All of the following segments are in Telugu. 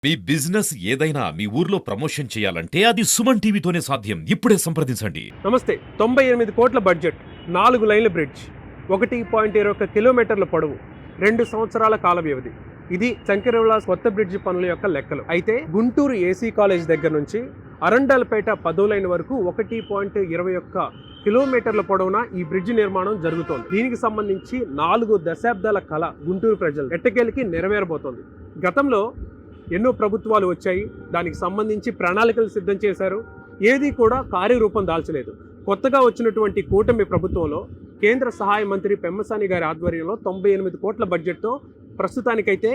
మీ బిజినెస్ ఏదైనా మీ ఊర్లో ప్రమోషన్ చేయాలంటే అది సుమన్ టీవీతోనే సాధ్యం. ఇప్పుడే సంప్రదించండి. నమస్తే. 98 కోట్ల బడ్జెట్, 4 లైన్ల బ్రిడ్జ్, 1.21 కిలోమీటర్ల పొడవు, 2 సంవత్సరాల కాల వ్యవధి. ఇది శంకరవిలాస్ కొత్త బ్రిడ్జి పనుల యొక్క లెక్కలు. అయితే గుంటూరు ఏసీ కాలేజ్ దగ్గర నుంచి అరండల్పేట 10వ లైన్ వరకు 1.21 కిలోమీటర్ల పొడవున ఈ బ్రిడ్జి నిర్మాణం జరుగుతోంది. దీనికి సంబంధించి 4 దశాబ్దాల కళ గుంటూరు ప్రజలు ఎట్టకేలకి నెరవేరబోతోంది. గతంలో ఎన్నో ప్రభుత్వాలు వచ్చాయి, దానికి సంబంధించి ప్రణాళికలు సిద్ధం చేశారు, ఏది కూడా కార్యరూపం దాల్చలేదు. కొత్తగా వచ్చినటువంటి కూటమి ప్రభుత్వంలో కేంద్ర సహాయ మంత్రి పెమ్మసాని గారి ఆధ్వర్యంలో 98 కోట్ల బడ్జెట్తో ప్రస్తుతానికైతే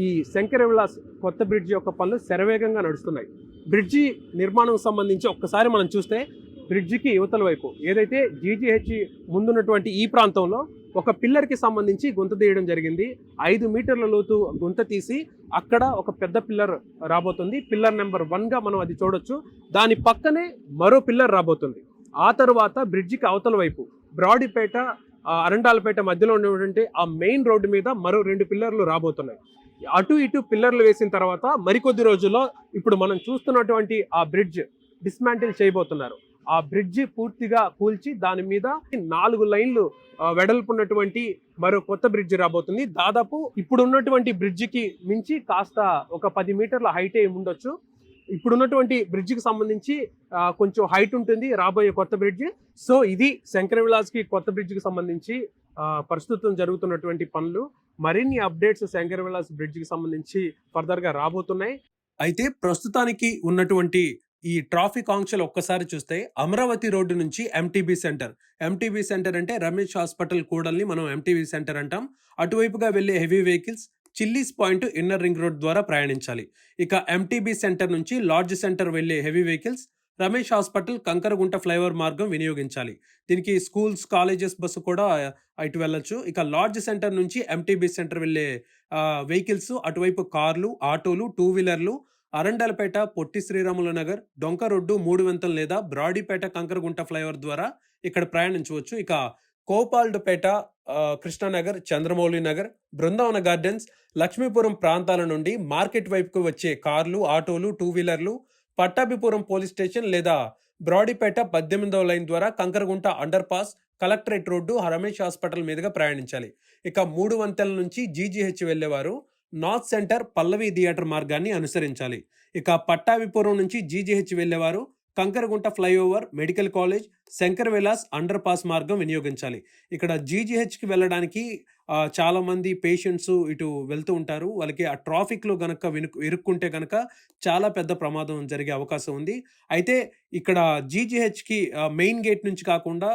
ఈ శంకరవిలాస్ కొత్త బ్రిడ్జి యొక్క పనులు శరవేగంగా నడుస్తున్నాయి. బ్రిడ్జి నిర్మాణం సంబంధించి ఒక్కసారి మనం చూస్తే బ్రిడ్జికి యువతల వైపు ఏదైతే జీజీహెచ్ ముందున్నటువంటి ఈ ప్రాంతంలో ఒక పిల్లర్కి సంబంధించి గుంత తీయడం జరిగింది. 5 మీటర్ల లోతు గుంత తీసి అక్కడ ఒక పెద్ద పిల్లర్ రాబోతుంది. పిల్లర్ నెంబర్ 1గా మనం అది చూడొచ్చు. దాని పక్కనే మరో పిల్లర్ రాబోతుంది. ఆ తర్వాత బ్రిడ్జికి అవతల వైపు బ్రాడీపేట అరండాలపేట మధ్యలో ఉన్నటువంటి ఆ మెయిన్ రోడ్డు మీద మరో 2 పిల్లర్లు రాబోతున్నాయి. అటు ఇటు పిల్లర్లు వేసిన తర్వాత మరికొద్ది రోజుల్లో ఇప్పుడు మనం చూస్తున్నటువంటి ఆ బ్రిడ్జ్ డిస్మాంటిల్ చేయబోతున్నారు. ఆ బ్రిడ్జి పూర్తిగా కూల్చి దాని మీద 4 లైన్లు వెడల్పున్నటువంటి మరో కొత్త బ్రిడ్జి రాబోతుంది. దాదాపు ఇప్పుడు ఉన్నటువంటి బ్రిడ్జికి మించి కాస్త ఒక 10 మీటర్ల హైట్ ఉండొచ్చు. ఇప్పుడున్నటువంటి బ్రిడ్జికి సంబంధించి కొంచెం హైట్ ఉంటుంది రాబోయే కొత్త బ్రిడ్జి. సో ఇది శంకరవిలాస్కి కొత్త బ్రిడ్జికి సంబంధించి ప్రస్తుతం జరుగుతున్నటువంటి పనులు. మరిన్ని అప్డేట్స్ శంకరవిలాస్ బ్రిడ్జికి సంబంధించి ఫర్దర్గా రాబోతున్నాయి. అయితే ప్రస్తుతానికి ఉన్నటువంటి ఈ ట్రాఫిక్ ఆంక్షలు ఒక్కసారి చూస్తే అమరావతి రోడ్డు నుంచి ఎంటీబీ సెంటర్ అంటే రమేష్ హాస్పిటల్ కూడల్ని మనం ఎంటీబీ సెంటర్ అంటాం. అటువైపుగా వెళ్లే heavy vehicles chillies point inner ring road ద్వారా ప్రయాణించాలి. ఇక ఎంటీబీ సెంటర్ నుంచి లార్జ్ సెంటర్ వెళ్లే heavy vehicles Ramesh hospital Kankaragunta flyover మార్గం వినియోగించాలి. దీనికి స్కూల్స్ కాలేజెస్ బస్సు కూడా ఇటు వెళ్ళొచ్చు. ఇక లార్జ్ సెంటర్ నుంచి ఎంటీబీ సెంటర్ వెళ్లే వెహికల్స్ అటువైపు కార్లు, ఆటోలు, 2 వీలర్లు అరండల్పేట, పొట్టి శ్రీరాములు నగర్, డొంక రోడ్డు, 3 వంతెన లేదా బ్రాడీపేట కంకరగుంట ఫ్లైఓవర్ ద్వారా ఇక్కడ ప్రయాణించవచ్చు. ఇక కోపాల్డ్పేట, కృష్ణానగర్, చంద్రమౌళి నగర్, బృందావన గార్డెన్స్, లక్ష్మీపురం ప్రాంతాల నుండి మార్కెట్ వైపుకు వచ్చే కార్లు, ఆటోలు, 2 వీలర్లు పట్టాభిపురం పోలీస్ స్టేషన్ లేదా బ్రాడీపేట 18వ లైన్ ద్వారా Kankaragunta under pass, collectorate road, Ramesh hospital మీదుగా ప్రయాణించాలి. ఇక 3 వంతెనల నుంచి జీజీహెచ్ వెళ్లేవారు నార్త్ సెంటర్ పల్లవి థియేటర్ మార్గాన్ని అనుసరించాలి. ఇక పట్టాభిపురం నుంచి జీజీహెచ్ వెళ్లేవారు Kankaragunta flyover, medical college, Shankar Vilas under pass మార్గం వినియోగించాలి. ఇక్కడ జీజీహెచ్కి వెళ్ళడానికి చాలా మంది పేషెంట్స్ ఇటు వెళ్తూ ఉంటారు. వాళ్ళకి ఆ ట్రాఫిక్లో గనక ఇరుక్కుంటే గనక చాలా పెద్ద ప్రమాదం జరిగే అవకాశం ఉంది. అయితే ఇక్కడ జీజీహెచ్కి మెయిన్ గేట్ నుంచి కాకుండా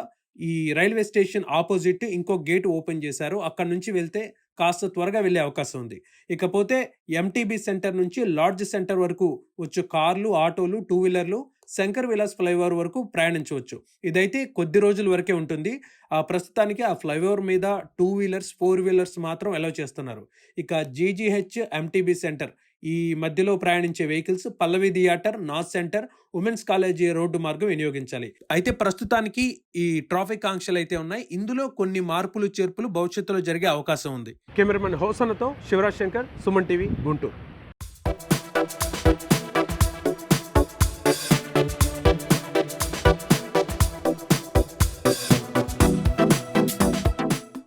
ఈ రైల్వే స్టేషన్ ఆపోజిట్ ఇంకో గేట్ ఓపెన్ చేశారు. అక్కడ నుంచి వెళ్తే కాస్త త్వరగా వెళ్ళే అవకాశం ఉంది. ఇకపోతే ఎంటీబీ సెంటర్ నుంచి లార్జ్ సెంటర్ వరకు వచ్చే కార్లు, ఆటోలు, 2 వీలర్లు శంకర్ విలాస్ ఫ్లైఓవర్ వరకు ప్రయాణించవచ్చు. ఇదైతే కొద్ది రోజుల వరకే ఉంటుంది. ప్రస్తుతానికి ఆ ఫ్లైఓవర్ మీద 2 వీలర్స్, 4 వీలర్స్ మాత్రం అలౌ చేస్తున్నారు. ఇక జీజీహెచ్, ఎంటీబీ సెంటర్ ఈ మధ్యలో ప్రయాణించే vehicles Pallavi theatre, north centre, women's college road మార్గం వినియోగించాలి. అయితే ప్రస్తుతానికి ఈ ట్రాఫిక్ ఆంక్షలు అయితే ఉన్నాయి. ఇందులో కొన్ని మార్పులు చేర్పులు భవిష్యత్తులో జరిగే అవకాశం ఉంది. కెమెరామెన్ హోసన్నతో శివరాజ్ శంకర్, సుమన్ టీవీ, గుంటూరు.